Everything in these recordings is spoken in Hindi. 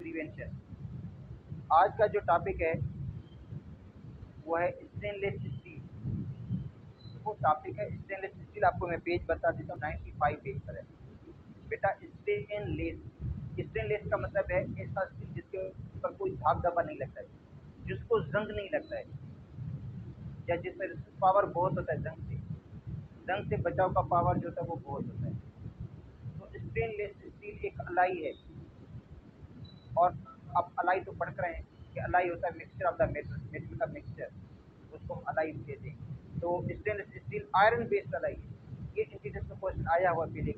प्रिवेंशन। आज का जो टॉपिक है वो है स्टेनलेस स्टील। वो टॉपिक है स्टेनलेस स्टील। आपको मैं पेज बता देता हूँ, 95 पेज पर है बेटा। स्टेनलेस, स्टेनलेस का मतलब है ऐसा स्टील जिसके ऊपर कोई धाग धब्बा नहीं लगता है, जिसको जंग नहीं लगता है, या जिसमें पावर बहुत होता है। जंग से बचाव का पावर जो होता है वो बहुत होता है। तो स्टेनलेस स्टील एक अलाई है। और आप अलाई तो पढ़ रहे हैं कि अलाई होता है mixture of the metal, metal का मिक्सचर, उसको हम अलाई कहते हैं। तो stainless steel iron based alloy है। ये इंटीग्रेशन में क्वेश्चन आया हुआ पहले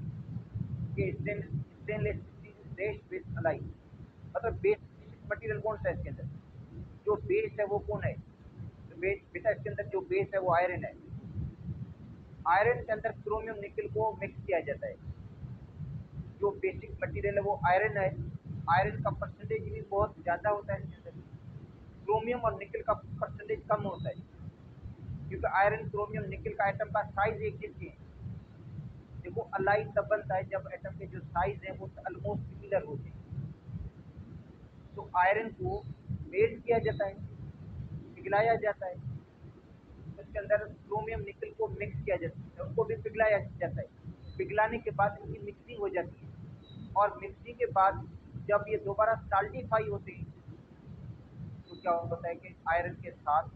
कि stainless steel based based alloy, मतलब बेसिक मटेरियल कौन सा है इसके अंदर, जो बेस है वो कौन है। तो बेटा इसके अंदर जो बेस है वो आयरन है। आयरन के अंदर क्रोमियम निकल को मिक्स किया जाता है। जो बेसिक मटेरियल है वो आयरन है। आयरन का परसेंटेज भी बहुत ज़्यादा होता है इसके अंदर। क्रोमियम और निकल का परसेंटेज कम होता है, क्योंकि आयरन क्रोमियम निकल का एटम का साइज एक जैसे है। देखो अलाई तब बनता है जब एटम के जो साइज है वो ऑलमोस्ट सिमिलर होते हैं। तो आयरन को मेल्ट किया जाता है, पिघलाया जाता है, उसके अंदर क्रोमियम निकल को मिक्स किया जाता है, उनको भी पिघलाया जाता है। पिघलाने के बाद इनकी मिक्सिंग हो जाती है, और मिक्सिंग के बाद जब ये दोबारा साल्टीफाई होते हैं तो क्या होता है कि आयरन के साथ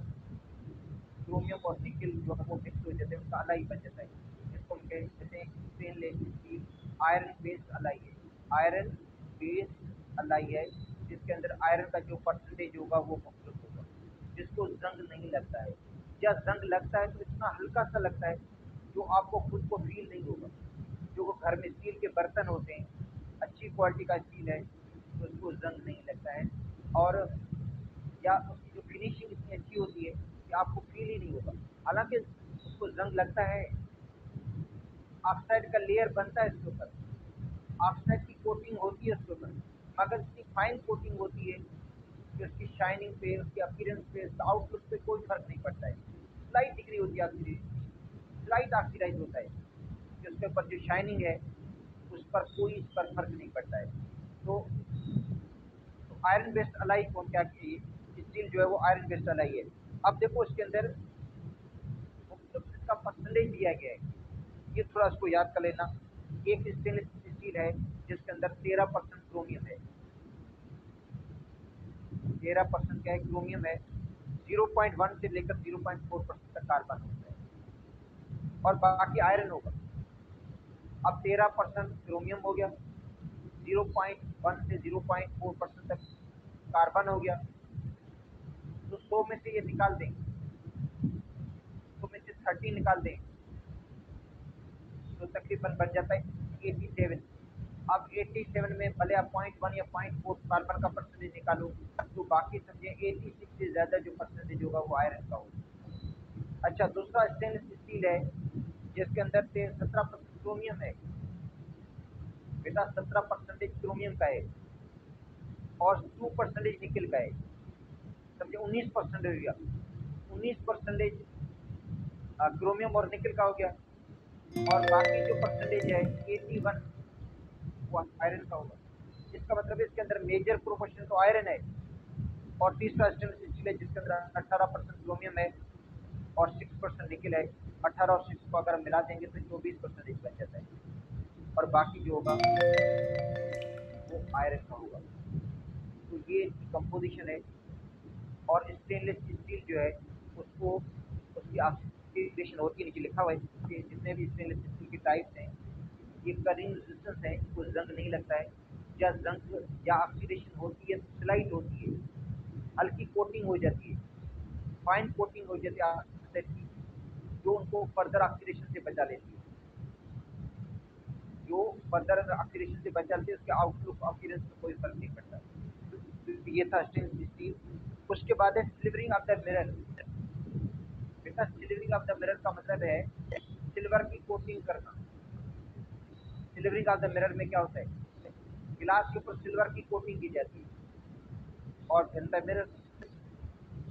क्रोमियम और निकल जो है वो मिक्स हो जाते हैं, उनका अलाई बन जाता है। इसको हम कहते हैं stainless steel iron based alloy है। आयरन बेस्ड अलाई है जिसके अंदर आयरन का जो परसेंटेज होगा वो मुख्तलिफ होगा, जिसको जंग नहीं लगता है, या जंग लगता है तो इतना हल्का सा लगता है जो आपको खुद को फील नहीं होगा। जो घर में स्टील के बर्तन होते हैं, अच्छी क्वालिटी का स्टील है तो उसको जंग नहीं लगता है, और या उसकी जो फिनिशिंग इतनी अच्छी होती है कि आपको फील ही नहीं होगा। हालांकि उसको जंग लगता है, ऑक्साइड का लेयर बनता है इसके ऊपर, ऑक्साइड की कोटिंग होती है उसके ऊपर, मगर इतनी फाइन कोटिंग होती है कि उसकी शाइनिंग पे, उसके अपीयरेंस पे, आउटलुक पे कोई फर्क नहीं पड़ता है। स्लाइट डिग्री होती है ऑक्सीडाइज, स्लाइट ऑक्सीडाइज होता है कि उसके ऊपर जो शाइनिंग है उस पर कोई इस पर फर्क नहीं पड़ता है। तो आयरन बेस्ड अलाई को हम क्या किए, स्टील जो है वो आयरन बेस्ड अलाई है। अब देखो इसके अंदर मुख्तलिफ इसका परसेंटेज दिया गया है, ये थोड़ा इसको याद कर लेना। एक स्टेनलेस स्टील है जिसके अंदर 13% क्रोमियम है, 13% क्या है क्रोमियम है, 0.1 से लेकर 0.4% तक कार्बन होता है, और बाकी आयरन होगा। अब 13% क्रोमियम हो गया, 0.1 से 0.4% तक कार्बन हो गया, तो 100 में से ये निकाल देंगे, 100 में से 30 निकाल देंगे तो तकरीबन बन जाता है 87। अब 87 में भले आप 0.1 या 0.4 कार्बन का परसेंटेज निकालो, तो बाकी समझे 86 से ज़्यादा जो परसेंटेज होगा वो आयरन का होगा। अच्छा, दूसरा स्टेनलेस स्टील है जिसके अंदर से 17% क्रोमियम है। बेटा 17% क्रोमियम का है और 2% निकल का है, समझे 19% हो गया। 19% क्रोमियम और निकल का हो गया, और बाकी जो परसेंटेज है 81 वो आयरन का होगा। इसका मतलब है इसके अंदर मेजर प्रोपोर्शन तो आयरन है। और तीसरा स्टेनलेस स्टील है जिसके अंदर 18% क्रोमियम है और 6% निकल है। 18 और 6 को अगर हम मिला देंगे तो 24% बन जाता है, और बाकी जो होगा वो आयरन का होगा। तो ये कंपोजिशन है। और स्टेनलेस स्टील जो है उसको, उसकी ऑक्सीडेशन होती है, नीचे लिखा हुआ है कि जितने भी स्टेनलेस स्टील के टाइप्स हैं ये करिंग रेजिस्टेंस है, इसको जंग नहीं लगता है। या जंग या ऑक्सीडेशन होती है तो स्लाइट होती है, हल्की कोटिंग हो जाती है, फाइन कोटिंग हो जाती है ऑक्साइड की, जो उनको फर्दर ऑक्सीडेशन से बचा लेती है। जो फर्दर ऑक्सीडेशन से बचा लेती है उसके आउटलुक अपीयरेंस में कोई फर्क नहीं पड़ता। तो ये था स्टेनलेस स्टील। उसके बाद है सिल्वरिंग ऑफ द मिरर। बेटा सिल्वरिंग ऑफ द मिरर का मतलब है सिल्वर की कोटिंग करना। सिल्वरिंग ऑफ द मिरर में क्या होता है, गिलास के ऊपर सिल्वर की कोटिंग की जाती है, और इन द मिरर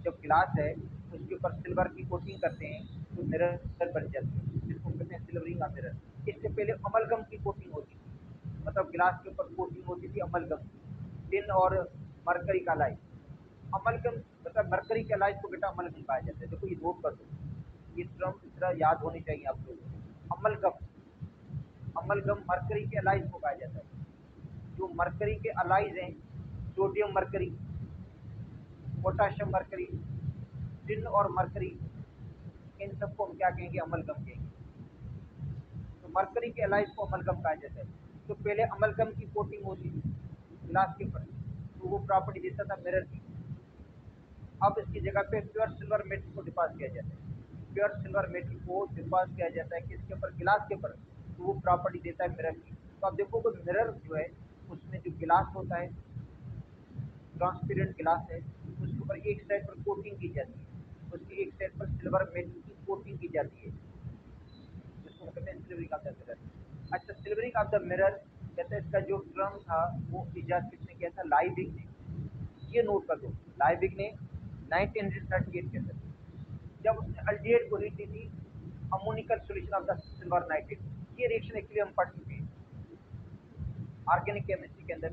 जब गिलास है उसके ऊपर सिल्वर की कोटिंग करते हैं तो मिरर बन जाती है, जिसको कहते हैं सिल्वरिंग ऑफ मिरर। इससे पहले अमलगम की कोटिंग होती थी, मतलब गिलास के ऊपर कोटिंग होती थी अमलगम की, टिन और मरकरी का अलाइज। अमलगम मतलब मरकरी के अलाइज को बेटा अमलगम कहा जाता है। देखो ये नोट कर दो, ये टर्म इस तरह याद होनी चाहिए आप लोगों को। अमलगम मरकरी के अलाइज को कहा जाता है। जो मरकरी के अलाइज हैं, sodium mercury, potassium mercury, tin और मरकरी, इन सबको हम क्या कहेंगे? अमलगम कहेंगे। तो मरकरी के अलाइज को अमलगम कहा जाता है। तो पहले अमलगम की कोटिंग होती थी ग्लास के ऊपर, तो वो प्रॉपर्टी देता था मिरर की। अब इसकी जगह पे प्योर सिल्वर मेटल को डिपॉजिट किया जाता है। प्योर सिल्वर मेटल को डिपॉजिट किया जाता है किसके ऊपर? गिलास के ऊपर, तो वो प्रॉपर्टी देता है मिरर की। तो आप देखो कि मिरर जो है उसमें जो गिलास होता है, ट्रांसपेरेंट गिलास है, उसके ऊपर एक साइड पर कोटिंग की जाती है, उसकी एक साइड पर सिल्वर मेटल की कोटिंग की जाती है, जिसको कहते हैं सिल्वरिंग ऑफ द मिरर। अच्छा, सिल्वरिंग ऑफ द मिरर कहते हैं, इसका जो टर्म था वो इजाद किसने किया था? लाइबिग ने। ये नोट कर दो, लाइबिग ने 1938 के अंदर, जब उसने अल्डिहाइड को हीट दी थी ammoniacal solution of the silver nitrate. ये रिएक्शन एक्चुअली हम पढ़ चुके हैं ऑर्गेनिक केमिस्ट्री के अंदर,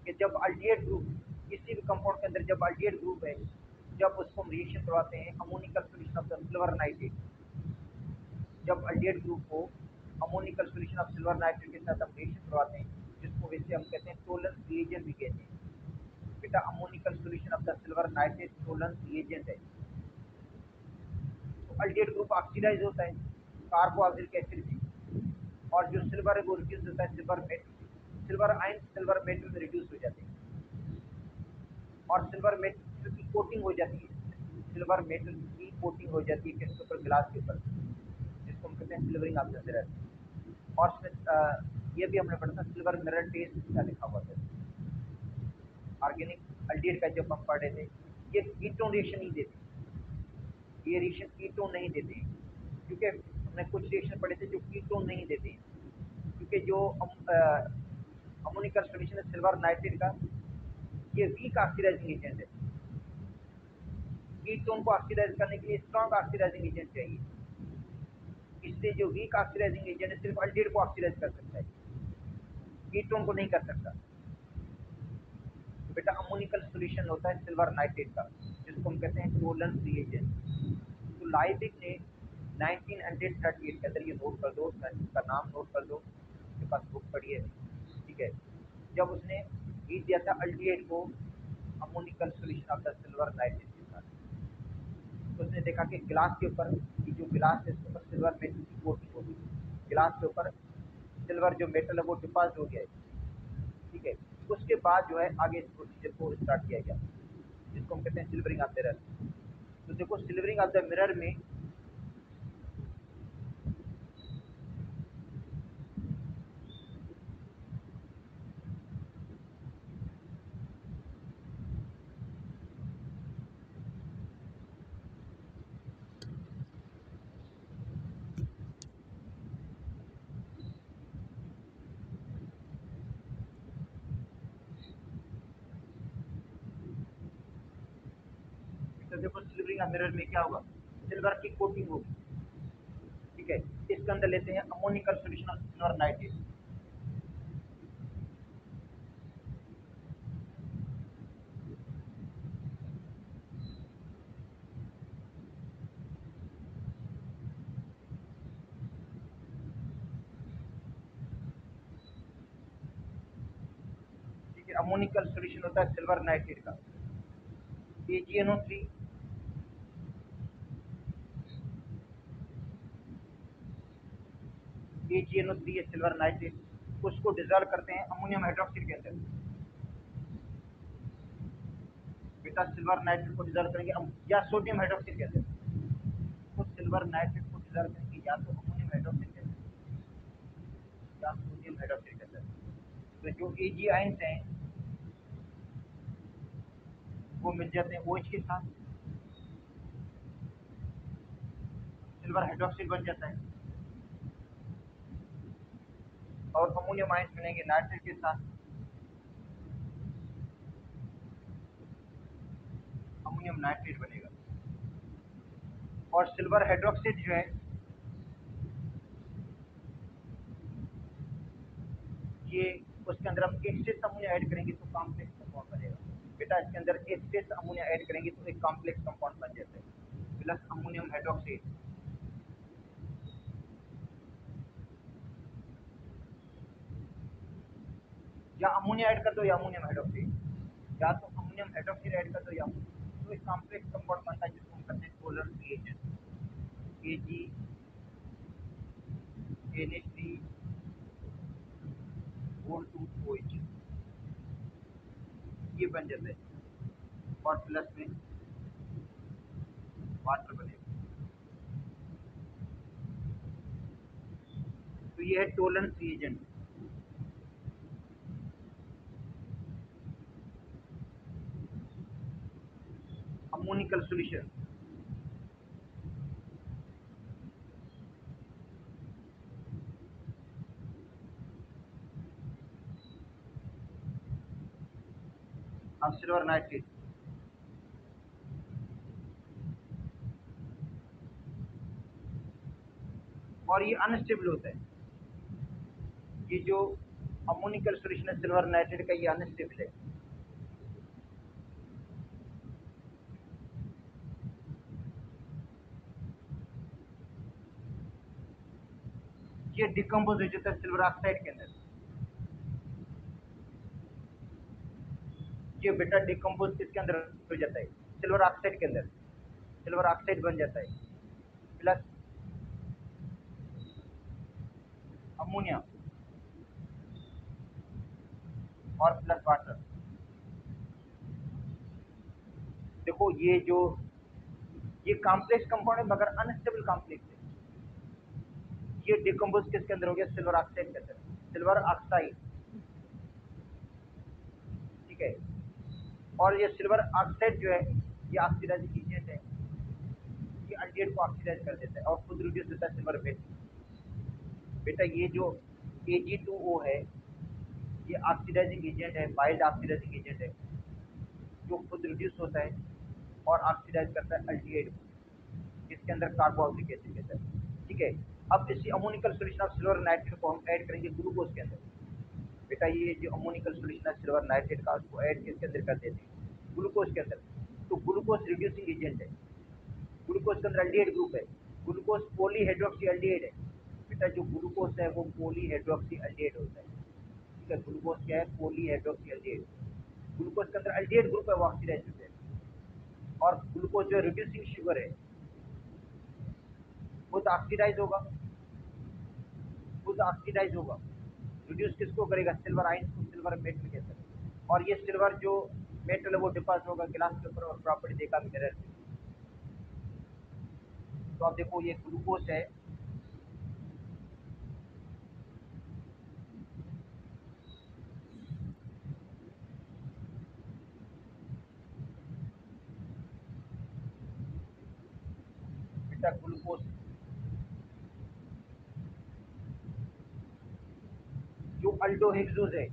कि जब अल्डिहाइड ग्रुप, किसी भी कंपाउंड के अंदर जब अल्डिहाइड ग्रुप है, जब उसको हम रिएक्शन करवाते हैं ammoniacal solution of the silver nitrate, जब अल्डिहाइड ग्रुप को ammoniacal solution of silver nitrate के साथ हम रिएक्शन करवाते हैं, जिसको वैसे हम कहते हैं टोलेंस रिएजेंट भी कहते हैं। बेटा ammoniacal solution of the silver nitrate Tollens reagent है। तो अल्डिहाइड ग्रुप ऑक्सीडाइज होता है कार्बोक्सिलिक एसिड से, और जो सिल्वर है वो रिड्यूस होता है सिल्वर मेटल से। सिल्वर आयन सिल्वर मेटल में रिड्यूस हो जाते हैं, और सिल्वर मेटल की कोटिंग हो जाती है, सिल्वर मेटल की कोटिंग हो जाती है किसके ऊपर? गिलास के ऊपर, जिसको हम कहते हैं सिल्वरिंग ऑफ द मिरर। और इसमें ये भी हमने पढ़ा था, सिल्वर मिरर टेस्ट का लिखा हुआ था ऑर्गेनिक अल्डिहाइड का जब हम पढ़ रहे थे। ये कीटोन रिएक्शन नहीं देते, ये रिएक्शन कीटोन नहीं देते, क्योंकि हमने कुछ रिएक्शन पढ़े थे जो कीटोन नहीं देते, क्योंकि जो अमोनिकल सॉल्यूशन है सिल्वर नाइट्रेट का, ये वीक ऑक्सीडाइजिंग एजेंट है। कीटोन को ऑक्सीडाइज करने के लिए स्ट्रॉन्ग ऑक्सीडाइजिंग एजेंट चाहिए, इसलिए जो वीक ऑक्सीडाइजिंग एजेंट है सिर्फ अल्डिहाइड को ऑक्सीडाइज कर सकता है, कीटोन को नहीं कर सकता। तो बेटा अमोनिकल सॉल्यूशन होता है सिल्वर नाइट्रेट का, जिसको हम कहते हैं टोलेंस रिएजेंट। तो लाइबिग ने 1938 के अंदर, ये नोट कर दो, उसका नाम नोट कर दो, उसके पास बुक पढ़ी है, ठीक है, जब उसने हीट दिया था अल्डिहाइड को ammoniacal solution of the silver nitrate के साथ, तो उसने देखा कि गिलास के ऊपर, कि जो गिलास है उसके ऊपर सिल्वर मेटल की कोटिंग होगी, गिलास के ऊपर सिल्वर जो मेटल है वो डिपॉजिट हो गया है, ठीक है। उसके बाद जो है आगे इस प्रोसीजर को स्टार्ट किया गया, जिसको हम कहते हैं सिल्वरिंग ऑफ मिरर। तो देखो सिल्वरिंग ऑफ द मिरर में तो देखो सिल्वरिंग ऑफ मिरर में क्या होगा? सिल्वर की कोटिंग होगी, ठीक है। इसके अंदर लेते हैं ammoniacal solution of silver nitrate, ठीक है। अमोनिकल सॉल्यूशन होता है सिल्वर नाइट्रेट का, AgNO3, AgNO3 है सिल्वर नाइट्रेट, उसको डिजोल्व करते हैं अमोनियम हाइड्रोक्साइड के अंदर। बेटा सिल्वर नाइट्रेट को डिजोल्व करेंगे या सोडियम हाइड्रोक्साइड के अंदर, तो सिल्वर नाइट्रेट को डिजोल्व करेंगे या तो अमोनियम हाइड्रोक्साइड के अंदर या सोडियम हाइड्रोक्साइड के अंदर। तो जो Ag आयंस हैं वो मिल जाते हैं OH के साथ, सिल्वर हाइड्रोक्साइड बन जाता है, और अमोनियम आयंस मिलेंगे नाइट्रेट के साथ, अमोनियम नाइट्रेट बनेगा। और सिल्वर हाइड्रोक्साइड जो है ये, उसके अंदर हम एक से अमोनिया ऐड करेंगे तो कॉम्प्लेक्स कंपाउंड बनेगा। बेटा इसके अंदर एक्सेस अमोनिया ऐड करेंगे तो एक कॉम्प्लेक्स कंपाउंड बन जाता है, प्लस अमोनियम हाइड्रोक्साइड। या अमोनिया ऐड कर दो या अमोनियम हाइड्रोक्साइड, या तो अमोनियम हाइड्रोक्साइड ऐड कर दो या तो एक कॉम्प्लेक्स कंपाउंड बनता है जिसको हम कहते हैं टोलरेंस रिएजेंट, AgNH3O2OH, ये बन जाता है और प्लस में वाटर बनेगा। तो ये है टोलरेंस रिएजेंट। अमोनिकल सॉल्यूशन, अब सिल्वर नाइट्रेट, और ये अनस्टेबल होता है। ये जो अमोनिकल सॉल्यूशन है सिल्वर नाइट्रेट का, ये अनस्टेबल है। ये डिकम्पोज हो जाता है सिल्वर ऑक्साइड के अंदर। ये बेटा डिकम्पोज किसके अंदर हो जाता है? सिल्वर ऑक्साइड के अंदर। सिल्वर ऑक्साइड बन जाता है, प्लस अमोनिया और प्लस वाटर। देखो ये कॉम्प्लेक्स कंपाउंड है मगर अनस्टेबल कॉम्प्लेक्स है। ये डिकम्पोज किसके अंदर हो गया? सिल्वर ऑक्साइड के अंदर, सिल्वर ऑक्साइड, ठीक है। और ये सिल्वर ऑक्साइड जो है ये ऑक्सीडाइजिंग एजेंट है, ये अल्डिहाइड को ऑक्सीडाइज कर देता है और खुद रिड्यूस होता है सिल्वर मेटल। बेटा ये जो Ag2O है ये ऑक्सीडाइजिंग एजेंट है, माइल्ड ऑक्सीडाइजिंग एजेंट है, जो खुद रिड्यूस होता है और ऑक्सीडाइज करता है अल्डिहाइड को, जिसके अंदर कार्बोक्सिलिक एसिड रहता है, ठीक है। अब इसी ammoniacal solution of silver nitrate को हम ऐड करेंगे ग्लूकोज के अंदर। बेटा ये जो अमोनिकल सॉल्यूशन है सिल्वर नाइट्रेट का, उसको ऐड किसके अंदर कर देते हैं? ग्लूकोज के अंदर। तो ग्लूकोज रिड्यूसिंग एजेंट है, ग्लूकोज के अंदर अल्डिहाइड ग्रुप है, ग्लूकोज पॉलीहाइड्रोक्सी अल्डिहाइड है। बेटा जो ग्लूकोज है वो पॉलीहाइड्रोक्सी अल्डिहाइड होता है, ठीक है। ग्लूकोज क्या है? Polyhydroxy aldehyde. ग्लूकोज के अंदर अल्डिहाइड ग्रुप है, वो ऑक्सीडाइज होते हैं। और ग्लूकोज जो रिड्यूसिंग शुगर है वो तो ऑक्सीडाइज होगा, खुद ऑक्सीडाइज होगा। रिड्यूस किसको करेगा? सिल्वर आयन को, सिल्वर मेटल के अंदर। और ये सिल्वर जो मेटल है वो डिपॉजिट होगा गिलास के ऊपर और प्रॉपर्टी देगा मिनरल। तो आप देखो ये ग्लूकोज है, बेटा ग्लूकोज जो अल्डोहेक्सोज है,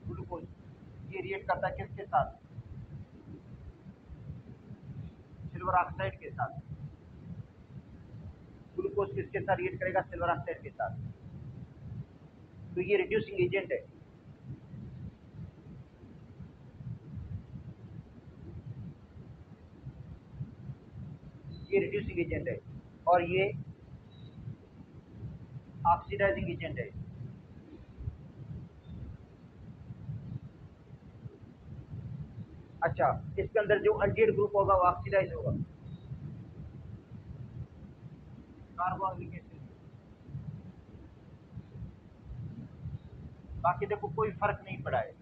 ग्लूकोज ये रिएक्ट करता है किसके साथ? सिल्वर ऑक्साइड के साथ। ग्लूकोज किसके साथ रिएक्ट करेगा? सिल्वर ऑक्साइड के साथ। तो ये रिड्यूसिंग एजेंट है। ये रिड्यूसिंग एजेंट है और ये ऑक्सीडाइजिंग एजेंट है। अच्छा, इसके अंदर जो अल्डिहाइड ग्रुप होगा वो ऑक्सीडाइज होगा, कार्बोक्सिलिक एसिड। बाकी देखो कोई फर्क नहीं पड़ा है।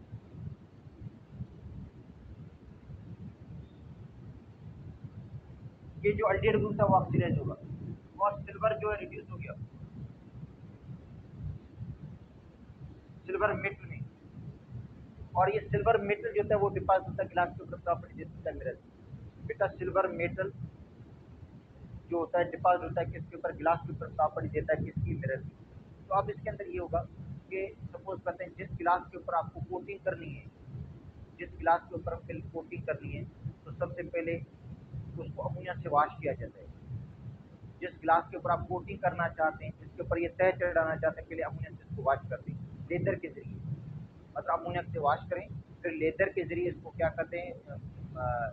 ये जो अल्डिहाइड ग्रुप था वो ऑक्सीडाइज होगा और सिल्वर जो है रिड्यूस हो गया सिल्वर मेटल में। और ये सिल्वर मेटल जो होता है वो डिपॉजिट होता है गिलास के ऊपर, प्रॉपर्टी दे देता है मिनरल। बेटा सिल्वर मेटल जो होता है डिपॉजिट होता है किसके ऊपर? गिलास के ऊपर, प्रॉपर्टी देता है किसकी? मिनरल। तो अब इसके अंदर ये होगा कि सपोज करते हैं जिस गिलास के ऊपर आपको कोटिंग करनी है, जिस गिलास के ऊपर मिल्क कोटिंग करनी है, तो सबसे पहले उसको अमोनिया से वॉश किया जाता है। जिस गिलास के ऊपर आप कोटिंग करना चाहते हैं, जिसके ऊपर ये तह चढ़ाना चाहते हैं, पहले अमोनियम से इसको वॉश कर दें लेदर के ज़रिए, मतलब अमोनियम से वॉश करें, फिर लेदर के ज़रिए इसको क्या करते हैं,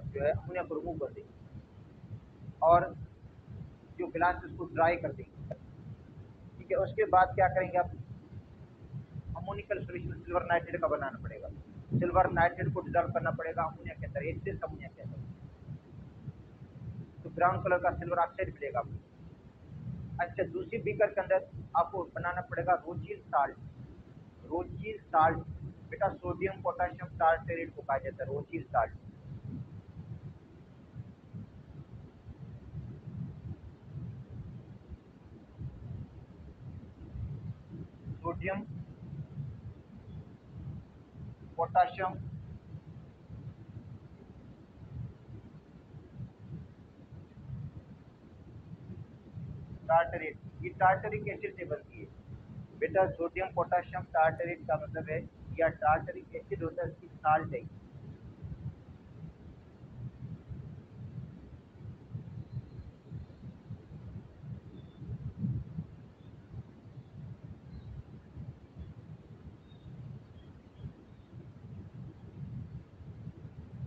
जो है अमोनियम को रिमूव कर दें और जो गिलास है उसको ड्राई कर देंगे। ठीक है, उसके बाद क्या करेंगे आप, अमोनिकल सॉल्यूशन सिल्वर नाइट्रेट का बनाना पड़ेगा। सिल्वर नाइट्रेट को डिजॉल्व करना पड़ेगा अमोनिया के अंदर, एक्सेस अमोनिया के अंदर, तो ब्राउन कलर का सिल्वर ऑक्साइड मिलेगा आपको। अच्छा, दूसरी बीकर के अंदर आपको बनाना पड़ेगा रोचिल साल्ट। रोचिल साल्ट बेटा सोडियम पोटेशियम टार्टरेट को कहा जाता है, रोचिल साल्ट। सोडियम पोटेशियम टार्टरेट, ये टार्टरिक एसिड से बनती है बेटा। सोडियम पोटेशियम टार्टरेट का मतलब है, या टार्टरिक एसिड होता है, इसकी साल्ट है।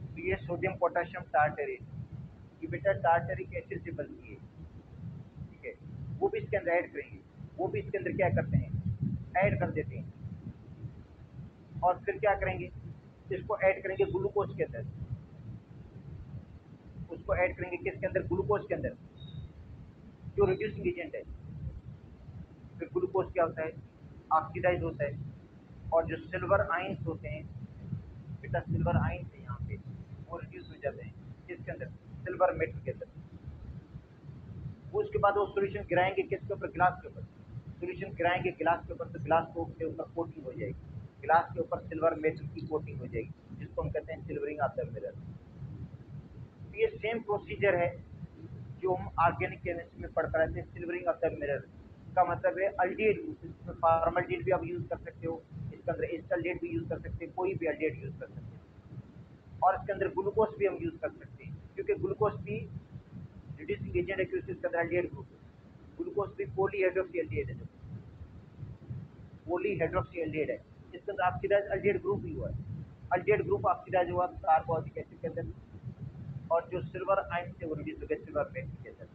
तो ये सोडियम पोटेशियम टार्टरेट, ये बेटा टार्टरिक एसिड से बनती है। ठीक है, वो भी इसके अंदर ऐड करेंगे, वो भी इसके अंदर क्या करते हैं, ऐड कर देते हैं। और फिर क्या करेंगे, इसको ऐड करेंगे ग्लूकोज के अंदर। उसको ऐड करेंगे किसके अंदर, ग्लूकोज के अंदर, जो रिड्यूसिंग एजेंट है। फिर ग्लूकोज क्या होता है, ऑक्सीडाइज होता है, और जो सिल्वर आइंस होते हैं बेटा, सिल्वर आइंस है यहाँ पे, वो रिड्यूस हो जाते हैं किसके अंदर, सिल्वर मेटल के अंदर। वो उसके बाद वो सोल्यूशन गिराएंगे किसके ऊपर, गिलास के ऊपर। सोल्यूशन गिराएंगे गिलास के ऊपर, तो गिलास के ऊपर कोटिंग हो जाएगी, गिलास के ऊपर सिल्वर मेटल की कोटिंग हो जाएगी, जिसको हम कहते हैं सिल्वरिंग ऑफ द मिरर। तो ये सेम प्रोसीजर है जो हम ऑर्गेनिक केमिस्ट्री में पढ़ते रहते हैं, सिल्वरिंग ऑफ द मिरर का मतलब है अल्डिहाइड ग्रुप। इसमें फॉर्मल्डिहाइड भी आप यूज़ कर सकते हो, इसके अंदर एस्टाल्डिहाइड भी यूज़ कर सकते हैं, कोई भी अल्डिहाइड यूज़ कर सकते हैं। और इसके अंदर ग्लूकोज भी हम यूज़ कर सकते हैं, क्योंकि ग्लूकोज भी रिड्यूसिंग एजेंट है, क्योंकि इसके अंदर अल्डिहाइड ग्रुप है। ग्लूकोज भी पॉलीहाइड्रोक्सी एल्डिहाइड है, पॉलीहाइड्रोक्सी एल्डिहाइड है, इसके अंदर ऑक्सीडाइज अल्डिहाइड ग्रुप ही हुआ है। अल्डिहाइड ग्रुप ऑक्सीडाइज हुआ कार्बोक्सिलिक एसिड के अंदर, और जो सिल्वर आयन थे वो रिड्यूस हो गए सिल्वर मेटल के अंदर।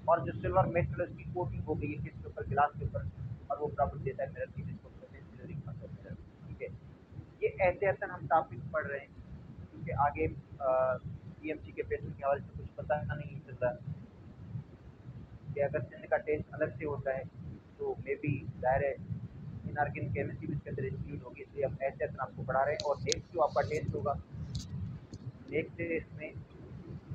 और जो सिल्वर मेटल है उसकी कोटिंग हो गई है किसके ऊपर, गिलास के ऊपर, और वो प्रॉपर्टी देता है मिरर की, जिसको कहते हैं सिल्वरिंग मिरर। ठीक है, ये एहतियातन हम टॉपिक पढ़ रहे हैं, क्योंकि आगे पीएमसी के पेपर के हवाले से कुछ पता नहीं चल रहा कि अगर सिंध का टेस्ट अलग से होता है तो मे बी जाहिर है इनऑर्गेनिक केमिस्ट्री भी इसके अंदर इंक्लूड होगी, इसलिए हम एहतियातन आपको पढ़ा रहे हैं। और नेक्स्ट जो आपका टेस्ट होगा, नेक्स्ट इसमें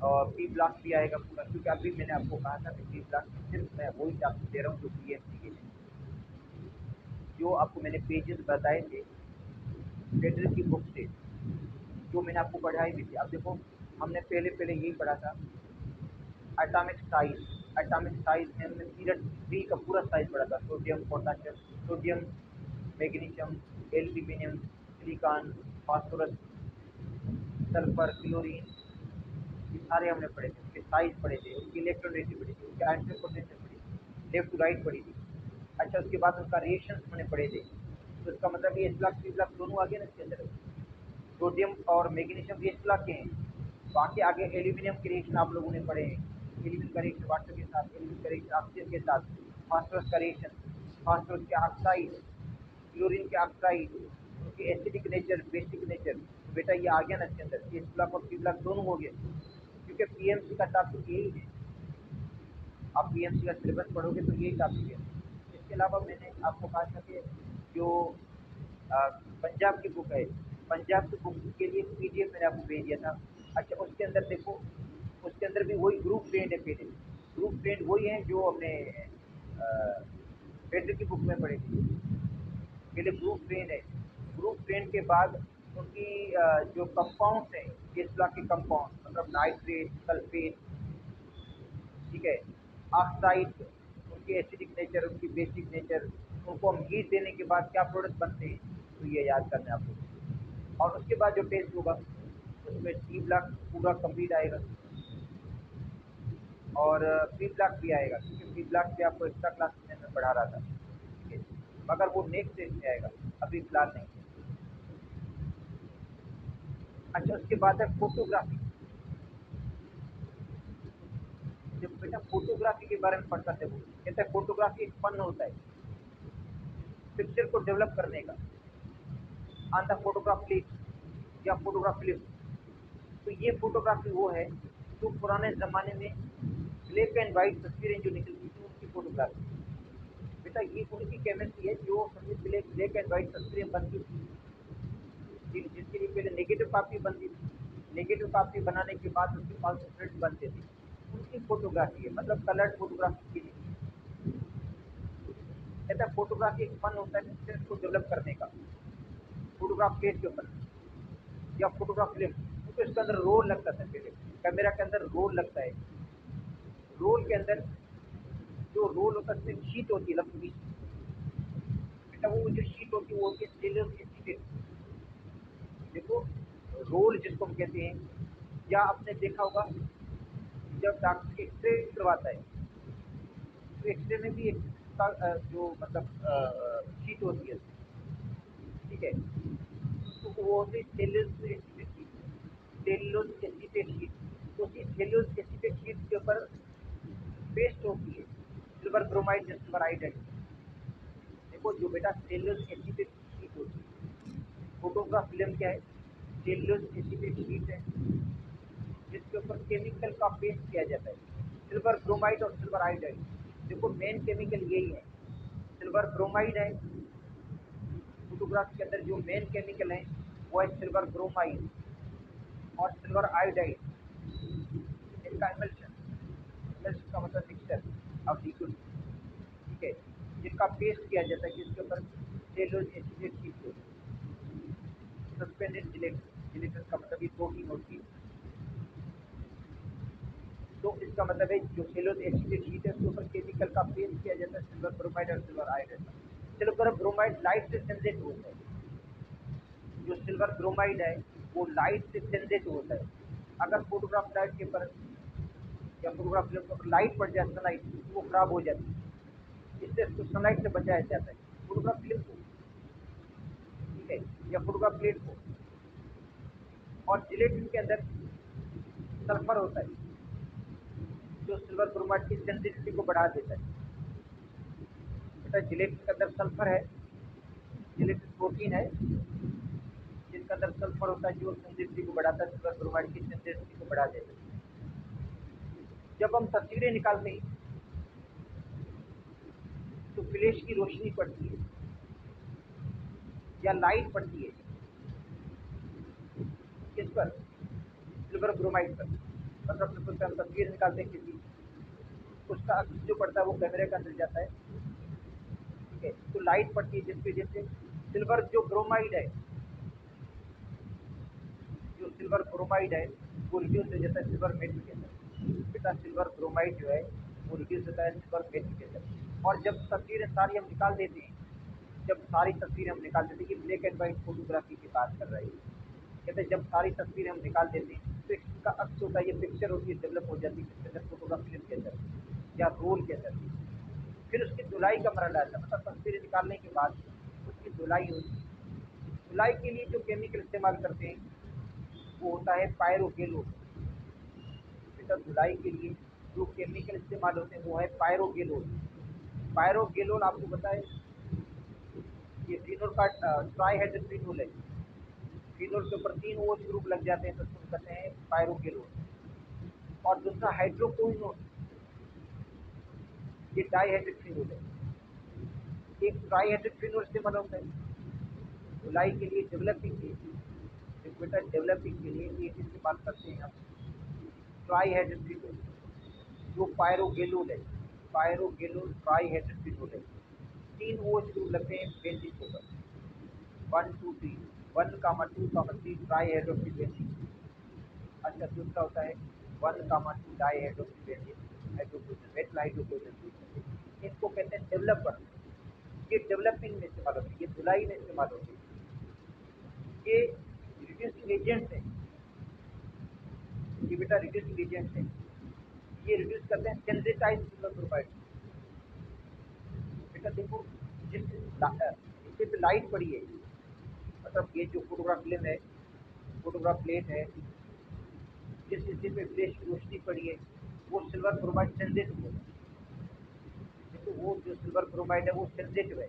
और पी ब्लॉक भी आएगा पूरा, क्योंकि अभी मैंने आपको कहा था कि पी ब्लॉक सिर्फ मैं वही टॉपिक दे रहा हूँ जो पीएमसी के हैं, जो आपको मैंने पेजेस बताए थे फेडरल की बुक से, जो मैंने आपको पढ़ाई भी थी। अब देखो, हमने पहले पहले यही पढ़ा था एटॉमिक साइज। एटॉमिक साइज में हमने पीरियड 3 का पूरा साइज पढ़ा था, sodium potassium, sodium magnesium, aluminium, silicon, phosphorus, sulphur, chlorine, ये सारे हमने पढ़े थे, उसके साइज पढ़े थे, उसकी इलेक्ट्रोनेटिविटी पढ़ी थी, उसके आंसर पोटेंशियल पढ़ी थी, लेफ्ट टू राइट पढ़ी थी। अच्छा, उसके बाद उसका रिएक्शन हमने पढ़े थे, तो इसका मतलब ये एस ब्लॉक सी ब्लॉक दोनों आ गए ना इसके अंदर। सोडियम और मैग्नीशियम एस ब्लॉक के हैं, बाकी आगे एल्यूमिनियम के रिएक्शन आप लोगों ने पढ़े हैं, एल्यूमिनियम का रिएक्शन वाटर के साथ, एल्यूमिनियम का रिएक्शन ऑक्सीजन के साथ, फास्फोरस का रिएक्शन, फास्फोरस के ऑक्साइड, क्लोरीन के ऑक्साइड, उनकी एसिडिक नेचर, बेसिक नेचर। तो बेटा ये आ गया ना इसके अंदर, एस ब्लॉक और पी ब्लॉक दोनों हो गए, क्योंकि पीएमसी का टॉपिक यही है। आप पीएमसी का सिलेबस पढ़ोगे तो यही टॉपिक है। इसके अलावा मैंने आपको कहा था कि जो पंजाब की बुक है, पंजाब की बुक के लिए पीडीएफ मैंने आपको भेज दिया था। अच्छा, उसके अंदर देखो, उसके अंदर भी वही ग्रुप ट्रेंड है, पहले ग्रुप ट्रेंड वही है जो अपने फेडरल की बुक में पढ़े थे। पहले ग्रुप ट्रेंड है, ग्रुप ट्रेंड के बाद उनकी जो कंपाउंड्स हैं, इस ब्लॉक के कंपाउंड मतलब नाइट्रेट, सल्फेट, ठीक है, ऑक्साइड, उनकी एसिडिक नेचर, उनकी बेसिक नेचर, उनको हम हीट देने के बाद क्या प्रोडक्ट बनते हैं, तो ये याद करना है आपको। और उसके बाद जो टेस्ट होगा उसमें टी ब्लॉक पूरा कंप्लीट आएगा। और प्री ब्लॉक भी आएगा, क्योंकि प्री ब्लॉक भी आपको एक्स्ट्रा क्लास में पढ़ा रहा था, ठीक है, मगर वो नेक्स्ट स्टेज में आएगा, अभी फिलहाल नहीं। अच्छा, उसके बाद है फोटोग्राफी। जब बेटा फोटोग्राफी के बारे में पढ़ता थे, वो कहते हैं फोटोग्राफी एक फन होता है पिक्चर को डेवलप करने का, ऑन द फोटोग्राफ प्लेट या फोटोग्राफ फिल्म। तो ये फोटोग्राफी वो है जो पुराने ज़माने में ब्लैक एंड वाइट तस्वीरें जो निकलती थी, उनकी फोटोग्राफी। बेटा ये उनकी केमिस्ट्री है जो समझे ब्लैक ब्लैक एंड वाइट तस्वीरें बनती थी, जिसके लिए पहले नेगेटिव कापी बनती थी, नेगेटिव कापी बनाने के बाद उसके पास प्रिंट बनते थे, उनकी फोटोग्राफी है, मतलब कलर्ड फोटोग्राफी की नहीं। कहता है फोटोग्राफी एक फन होता है पिक्चर्स को डेवलप करने का, फोटोग्राफ प्लेट के ऊपर या फोटोग्राफ फिल्म। तो इसके अंदर रोल लगता था पहले, कैमरा के अंदर रोल लगता है, रोल के अंदर जो रोल होता है उसमें शीट होती है लंबी। बेटा वो जो शीट होती है वो होती है सेलर एसीटेट। देखो, रोल जिसको हम कहते हैं, या आपने देखा होगा जब डॉक्टर एक्सरे करवाता है, तो एक्सरे में भी एक जो मतलब शीट होती है, ठीक है, तो वो होती है cellulose acetate sheet, cellulose acetate sheet. उसी सेलुलोज एसीटेट शीट के ऊपर पेस्ट होती है सिल्वर ब्रोमाइड या सिल्वर आइडाइड। देखो जो बेटा सेलुलोज एसीटेट शीट होती है, फोटोग्राफ फिल्म क्या है, सेलुलोज एसीटेट शीट है, जिसके ऊपर केमिकल का पेस्ट किया जाता है, सिल्वर ब्रोमाइड और सिल्वर आइडाइड। देखो मेन केमिकल यही है, सिल्वर ब्रोमाइड है, फोटोग्राफी के अंदर जो मेन केमिकल है वो है सिल्वर ब्रोमाइड और सिल्वर आयोडाइड। इनका इमल्शन, इमल्शन का मतलब मिक्सचर ऑफ लिक्विड, ठीक है, जिनका पेस्ट किया जाता है, जिसके ऊपर सेलुलोज एसीटेट शीट होती है, सस्पेंडेड जिलेटिन, जिलेटिन का मतलब ये प्रोटीन होती है। तो इसका मतलब है जो सेलुलोज एसीटेट शीट है उसके ऊपर केमिकल का पेस्ट किया जाता है सिल्वर ब्रोमाइड और सिल्वर आयोडाइड का। सिल्वर ब्रोमाइड लाइट से सेंसिटिव होता है, जो सिल्वर ब्रोमाइड है वो लाइट से सेंसिटिव होता है। अगर फोटोग्राफ लाइट के ऊपर या फोटोग्राफ फिल्म के ऊपर लाइट पड़ जाए, सनलाइट, तो वो खराब हो जाती है, इससे इसको सनलाइट से बचाया जाता है फोटोग्राफ फिल्म को, ठीक है, या फोटोग्राफ प्लेट को। और जिलेटिन के अंदर सल्फर होता है जो सिल्वर ब्रोमाइड की सेंसिटिविटी को बढ़ा देता है। बेटा जिलेटिन के अंदर सल्फर है, जिलेटिन प्रोटीन है जिसके अंदर सल्फर होता है जो सेंसिटिविटी को बढ़ाता है, सिल्वर ब्रोमाइड की सेंसिटिविटी को बढ़ा देता है। जब हम तस्वीरें निकालते हैं तो फ्लैश की रोशनी पड़ती है या लाइट पड़ती है, किस पर, सिल्वर ब्रोमाइड पर। मतलब सबसे पहले हम तस्वीर निकालते हैं किसी, उसका अक्स जो पड़ता है वो कैमरे के अंदर जाता है, ठीक है, तो लाइट पड़ती है जिसकी वजह से सिल्वर जो ब्रोमाइड है, जो सिल्वर ब्रोमाइड है वो रिड्यूस हो जाता है सिल्वर मेटल के अंदर। बेटा सिल्वर ब्रोमाइड जो है वो रिड्यूस होता है सिल्वर मेटल के अंदर। और जब तस्वीरें सारी हम निकाल देते हैं, जब सारी तस्वीरें हम निकाल देते हैं, कि ब्लैक एंड वाइट फोटोग्राफी की बात कर रहे हैं, कहते हैं जब सारी तस्वीरें हम निकाल देते हैं तो इसका अक्स होता है, ये पिक्चर होती है, डेवलप हो जाती है किसके अंदर, फोटोग्राफ फिल्म के अंदर या रोल के अंदर। फिर उसकी धुलाई का मरहला आता है, मतलब तस्वीरें निकालने के बाद उसकी धुलाई होती है। धुलाई के लिए जो केमिकल इस्तेमाल करते हैं वो होता है पायरोगेलो। बेटा धुलाई के लिए जो केमिकल इस्तेमाल होते हैं वो है पायरोगेलोल। पायरोगेलोल आपको पता है ये फिनोल का ट्राईहाइड्रोफिनोल है, फिनोल के ऊपर 3 OH ग्रुप लग जाते हैं तो उसको कहते हैं पायरोगेलोल। और दूसरा हाइड्रोक्विनोन, ये डाईहाइड्रोफिनोल है। एक ट्राईहाइड्रोफिनोल इस्तेमाल होता है धुलाई के लिए, डेवलपिंग के लिए। एक बेटा डेवलपिंग के लिए एक इस्तेमाल करते हैं हम ट्राईहाइड्रोफिनोल, जो पायरोगेलोल है, पायरोगेलोल ट्राईहाइड्रोफिनोल है। 3 OH ग्रुप लगते हैं बेंजीन के ऊपर, 1 2 3, 1 कामा 2 कामा 3 ट्राईहाइड्रोक्सी बेंजीन। अच्छा दूसरा होता है 1 कामा 2 dihydroxy benzene, hydrochloric metal hydrochloric. इनको कहते हैं डेवलपर। ये डेवलपिंग में इस्तेमाल होती है, ये धुलाई में इस्तेमाल होती है, ये रिड्यूसिंग एजेंट्स हैं, ये बेटा रिड्यूसिंग एजेंट्स हैं। ये रिड्यूस करते हैं सेंसिटाइज सिल्वर ब्रोमाइड। बेटा देखो, जिस इसे पे लाइट पड़ी है, मतलब ये जो फोटोग्राफ फिल्म है, फोटोग्राफ प्लेट है, जिस हिस्से पे फ्लैश की रोशनी पड़ी है, वो सिल्वर ब्रोमाइड सेंसिटिव है। देखो वो जो सिल्वर ब्रोमाइड है वो सेंसिटिव है।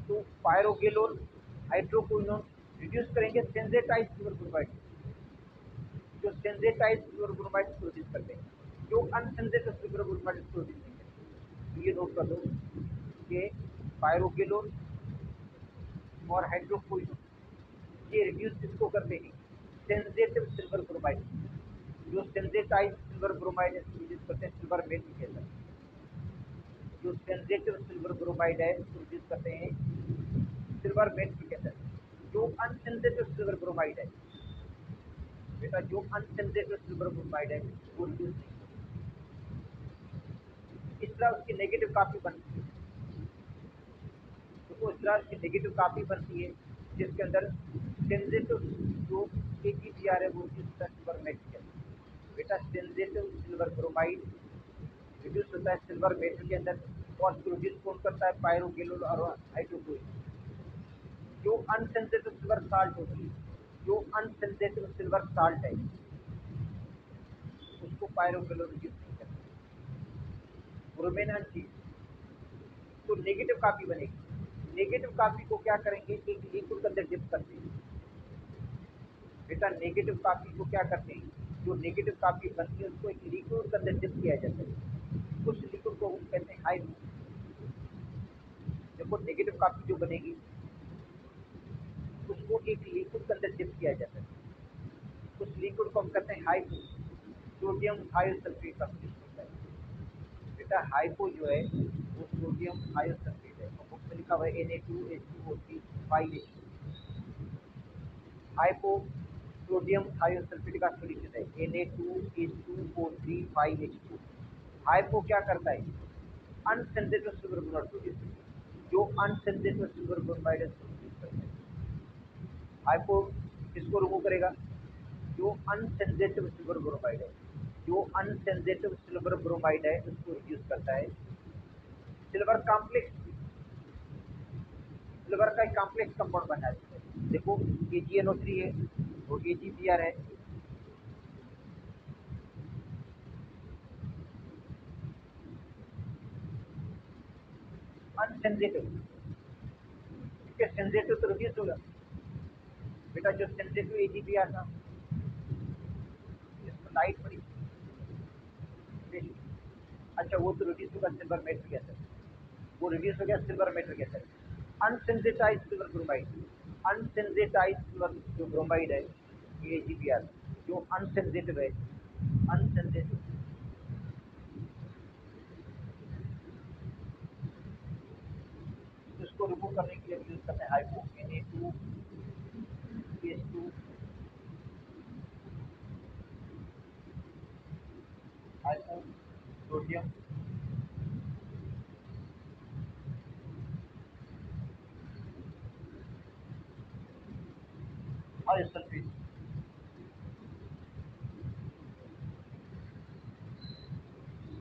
तो पायरोगेलोन हाइड्रोक्विनोन रिड्यूस करेंगे सेंसिटाइज सिल्वर ब्रोमाइड, जो सेंसिटाइज सिल्वर ब्रोमाइड प्रोड्यूस करते हैं, जो अनसेंसिटिव सिल्वर ब्रोमाइड प्रोड्यूस नहीं करते। तो ये नोट कर लो कि पायरोगेलोन और हाइड्रोक्विनोन ये रिड्यूस किसको करते हैं, सेंसिटिव सिल्वर ब्रोमाइड। जो सेंसिटाइज सिल्वर ब्रोमाइड है प्रोड्यूस करते हैं सिल्वर मेटल के अंदर। जो सेंसिटिव सिल्वर ब्रोमाइड है प्रोड्यूस करते हैं सिल्वर मेटल के अंदर। जो अनसेंसिटिव सिल्वर ब्रोमाइड है, बेटा जो अनसेंसिटिव सिल्वर ब्रोमाइड है वो रिड्यूस नहीं। इस तरह उसकी नेगेटिव काफी बनती है। तो इस तरह उसकी नेगेटिव काफी बनती है, जिसके अंदर सेंसिटिव जो AgBr है वो रिड्यूस होता है सिल्वर मेटल के अंदर। बेटा सेंसिटिव सिल्वर ब्रोमाइड रिड्यूस होता है सिल्वर मेटल के अंदर, और प्रोड्यूस कौन करता है, पायरोगेलोन और हाइड्रोक्लोरिक। जो अनसेंसिटिव सिल्वर साल्ट होती है, जो अनसेंसिटिव सिल्वर साल्ट है उसको पायरोगेलोन रिड्यूस नहीं करता, रिमेन अनचेंज। तो नेगेटिव कॉपी बनेगी। नेगेटिव कॉपी को क्या करेंगे, एक लिक्विड के अंदर डिप करते हैं। बेटा नेगेटिव कॉपी को क्या करते हैं, जो नेगेटिव कॉपी बनती है उसको एक लिक्विड के अंदर डिप किया जाता है। उस लिक्विड को हम कहते हैं हाइपो। देखो नेगेटिव कॉपी जो बनेगी उसको एक लिक्विड के अंदर डिप किया जाता है। उस लिक्विड को हम कहते हैं हाइपो, सोडियम थायोसल्फेट का सॉल्यूशन होता है। बेटा हाइपो जो है वो सोडियम थायोसल्फेट है, तो बुक में लिखा हुआ है Na2H2O3 5H2। Hypo sodium thiosulphate का सॉल्यूशन है Na2H2O3 5H2। हाइपो क्या करता है, अनसेंसिटिव सिल्वर ब्रोमाइड प्रोड्यूस करता है। जो अनसेंसिटिव सिल्वर ब्रोमाइड प्रोड्यूस करता है, हाइपो किसको रिमूव करेगा, जो अनसेंसिटिव सिल्वर ब्रोमाइड है। जो अनसेंसिटिव सिल्वर ब्रोमाइड है उसको रिड्यूस करता है सिल्वर कॉम्प्लेक्स। सिल्वर का एक कॉम्प्लेक्स कंपाउंड बना है। देखो AgNO3 है और AgBr है। अनसेंसिटिव, इसके सेंसिटिव तो रिड्यूस होगा। बेटा जो सेंसिटिव AgBr था जिसमें लाइट पड़ी, अच्छा वो तो रिड्यूस होगा सिल्वर मेटल के अंदर, वो रिड्यूस हो गया सिल्वर मेटल के अंदर। अनसेंसिटाइज सिल्वर ब्रोमाइड, अनसेंसिटाइज सिल्वर जो ब्रोमाइड है ये AgBr, जो अनसेंसिटिव है, अनसेंसिटिव उसको रिमूव करने के लिए यूज करते हैं hypo Na2H2 hypo sodium thiosulphate.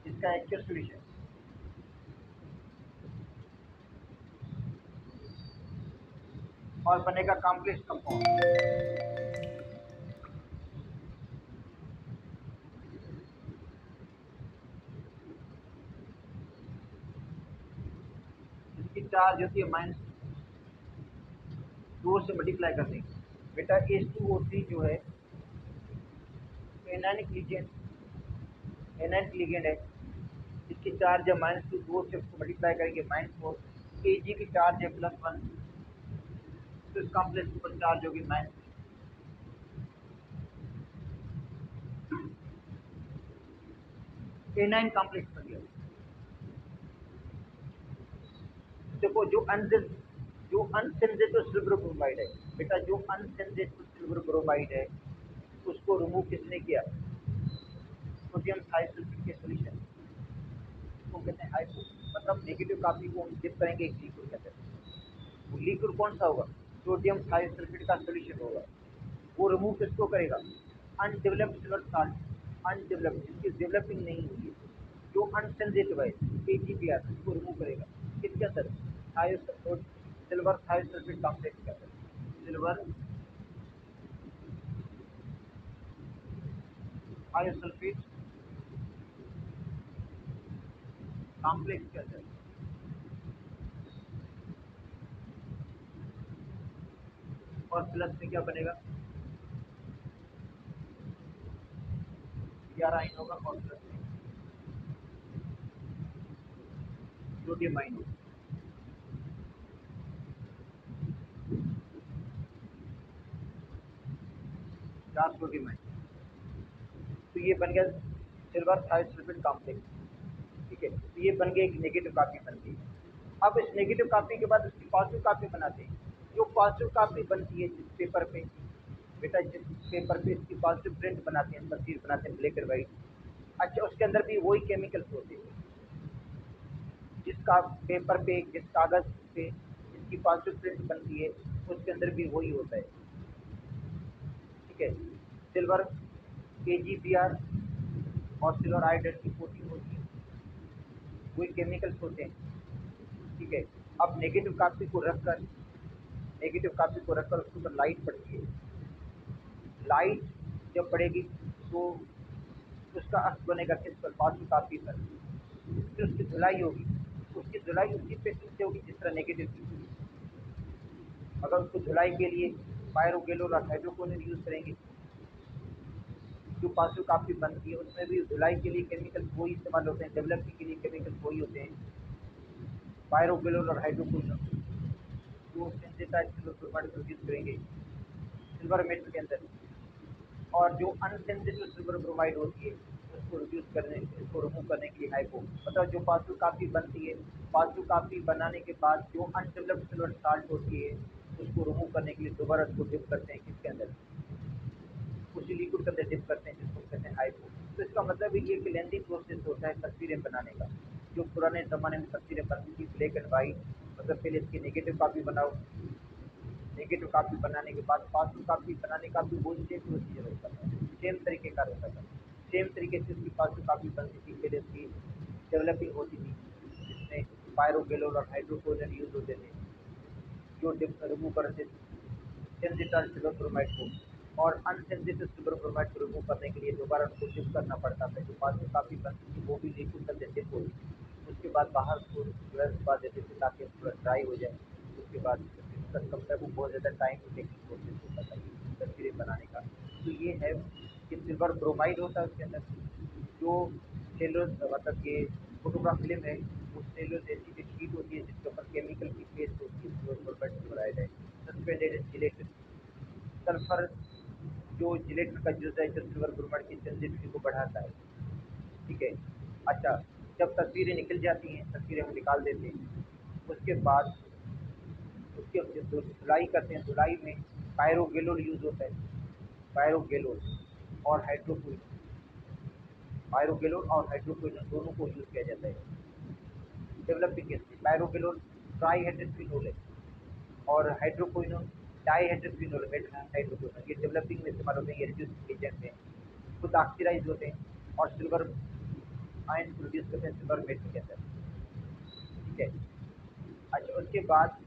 इसका एक्चुअल सोल्यूशन और बनेगा कॉम्प्लेक्स कंपाउंड। इसकी चार्ज होती है -2 से मल्टीप्लाई कर देंगे। बेटा H2O3 जो है एनायनिक लिगेंड, एनायनिक लिगेंड है। इसकी चार्ज है -2, 2 से उसको मल्टीप्लाई करेंगे -4। Ag की चार्ज है +1, तो इस कॉम्प्लेक्स के ऊपर चार्ज होगी एनाइन कॉम्प्लेक्स बन गया। देखो जो अनसेंसिटिव सिल्वर ब्रोमाइड है, बेटा जो अनसेंसिटिव सिल्वर ब्रोमाइड है उसको रिमूव किसने किया, सोडियम थायोसल्फेट के सॉल्यूशन, इसको कहते हैं हाइपो। मतलब नेगेटिव कॉपी को हम डिप करेंगे एक लिक्विड के अंदर। वो लिक्विड कौन सा होगा, सोडियम थायोसल्फेट का सॉल्यूशन होगा। वो रिमूव किसको करेगा, अनडेवलप्ड सिल्वर साल्ट, अनडेवलप्ड जिसकी डेवलपिंग नहीं हुई है, जो अनसेंसिटिव है, AgBr उसको रिमूव करेगा। किसके अंदर? सिल्वर थायोसल्फेट कॉम्प्लेक्स के अंदर, सिल्वर थायोसल्फेट कॉम्प्लेक्स के अंदर। और प्लस में क्या बनेगा? Br आइन होगा और प्लस में सोडियम आइन होगा। 4 सोडियम आइन। तो ये बन गया सिल्वर थायोसल्फेट कॉम्प्लेक्स। ठीक है, तो ये बन गया एक नेगेटिव कॉपी बन गई। अब इस नेगेटिव कॉपी के बाद उसकी पॉजिटिव कॉपी बनाते हैं। जो पॉजिटिव कॉपी बनती है जिस पेपर पे, बेटा जिस पेपर पे इसकी पॉजिटिव प्रिंट बनाते हैं, तस्वीर बनाते हैं ब्लैक एंड वाइट, अच्छा उसके अंदर भी वही केमिकल्स होते हैं। जिसका पेपर पे, जिस कागज पे इसकी पॉजिटिव प्रिंट बनती है, उसके अंदर भी वही होता है। ठीक है, सिल्वर AgBr और सिल्वर आयोडाइड की कोटिंग होती है, वही केमिकल्स होते हैं। ठीक है, अब नेगेटिव कॉपी को रखकर उसके ऊपर लाइट पड़ती है। लाइट जब पड़ेगी तो उसका असर बनेगा किस पर? पॉजिटिव कॉपी पर। फिर उसकी धुलाई होगी, उसकी धुलाई उसी पेंसिल से होगी जिस तरह नेगेटिव की हुई। अगर उसको धुलाई के लिए पायरोगेलोल और हाइड्रोक्लोरिन यूज़ करेंगे, जो पॉजिटिव कॉपी बनती है उसमें भी धुलाई के लिए केमिकल वही इस्तेमाल होते हैं, डेवलपिंग के लिए केमिकल वही होते हैं, पायरोगेलोल और हाइड्रोक्लोरिन। जो सेंसिटाइज सिल्वर प्रोवाइड प्रोड्यूस करेंगे सिल्वर मेटल के अंदर। और जो अनसेंसिटिव सिल्वर ब्रोमाइड होती है इसको रिमूव करने के लिए हाइपो, मतलब जो पॉजिटिव कॉपी बनती है, पॉजिटिव कॉपी बनाने के बाद जो अनडेवलप्ड सिल्वर साल्ट होती है उसको रिमूव करने के लिए दोबारा उसको डिप करते हैं किसके अंदर? उसी लिक्विड के अंदर डिप करते हैं जिसको कहते हैं हाइपो। तो इसका मतलब ये कि लेंथी प्रोसेस होता है तस्वीरें बनाने का। जो पुराने ज़माने में तस्वीरें बनती थी ब्लैक एंड वाइट, मतलब पहले इसकी नेगेटिव कॉपी बनाओ, नेगेटिव कॉपी बनाने के बाद पॉजिटिव कॉपी बनाने का भी वही सेम प्रोसीजर होता है, सेम तरीके का होता था। सेम तरीके से उसकी पॉजिटिव कॉपी बनती थी, फिर इसकी डेवलपिंग होती थी जिसमें पायरोगेलोल और हाइड्रोक्लोरिन यूज होते थे, जो रिमूव करते थे सेंसिटाइल सिल्वर ब्रोमाइड को। और अनसेंसिटिव सिल्वर ब्रोमाइड को रिमूव करने के लिए दोबारा उसको डिप करना पड़ता था। जो पॉजिटिव कॉपी बनती थी वो भी लिक्विड के अंदर डिप होती थी, उसके बाद बाहर उसको जो है सुखा देते थे ताकि थोड़ा ड्राई हो जाए। उसके बाद कब तक वो बहुत ज़्यादा टाइम टेकिंग प्रोसेस होता था ये तस्वीरें बनाने का। तो ये है कि सिल्वर ब्रोमाइड होता है उसके अंदर, जो सेलुलोज मतलब ये फोटोग्राफ फिल्म है, वो सेलुलोज ऐसी एक शीट होती है जिसके ऊपर केमिकल की पेस्ट होती है, सिल्वर ब्रोमाइड क्लोराइड है, सस्पेंडेड जिलेटिन सल्फर। जो जिलेटिन का यूज़ है जो सिल्वर ब्रोमाइड की सेंसिटिविटी को बढ़ाता है। ठीक है, अच्छा जब तस्वीरें निकल जाती हैं, तस्वीरें हम निकाल देते हैं, उसके बाद उसके जो धुलाई करते हैं, धुलाई में पायरोगेलोल यूज़ होता है, पायरोगेलोल और हाइड्रोक्लोरिन, पायरोगेलोल और हाइड्रोक्लोरिन दोनों को यूज़ किया जाता है डेवलपिंग के लिए। पायरोगेलोल ट्राईहाइड्रोक्विनोल है और हाइड्रोक्विनोन डाईहाइड्रोक्विनोल है, हाइड्रोक्विनोन ये डेवलपिंग में इस्तेमाल होते हैं, ये रिड्यूसिंग एजेंट हैं, खुद ऑक्सीडाइज होते हैं और सिल्वर आयन प्रोड्यूस करते हैं सिल्वर मेटल के अंदर। ठीक है, अच्छा उसके बाद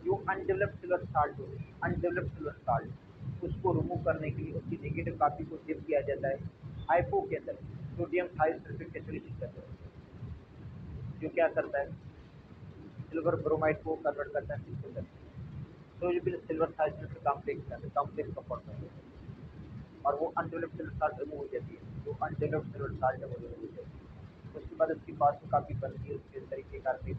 जो अनडेवलप्ड सिल्वर साल्ट होती है, अनडेवलप्ड सिल्वर साल्ट उसको रिमूव करने के लिए उसकी नेगेटिव कॉपी को डिप किया जाता है हाइपो के अंदर, सोडियम थायोसल्फेट के सॉल्यूशन के अंदर, जो क्या करता है सिल्वर ब्रोमाइड को कन्वर्ट करता है किसके अंदर? सोल्यूबल सिल्वर थायोसल्फेट कॉम्प्लेक्स के अंदर, कॉम्प्लेक्स का फॉर्म है और वो अनडेवलप्ड सिल्वर साल्ट रिमूव हो जाती है। जो अनडेवलप्ड सिल्वर साल्ट है वो रिमूव हो जाती है। उसके बाद उसकी पास काफ़ी बनती है, उसके तरीके कार भी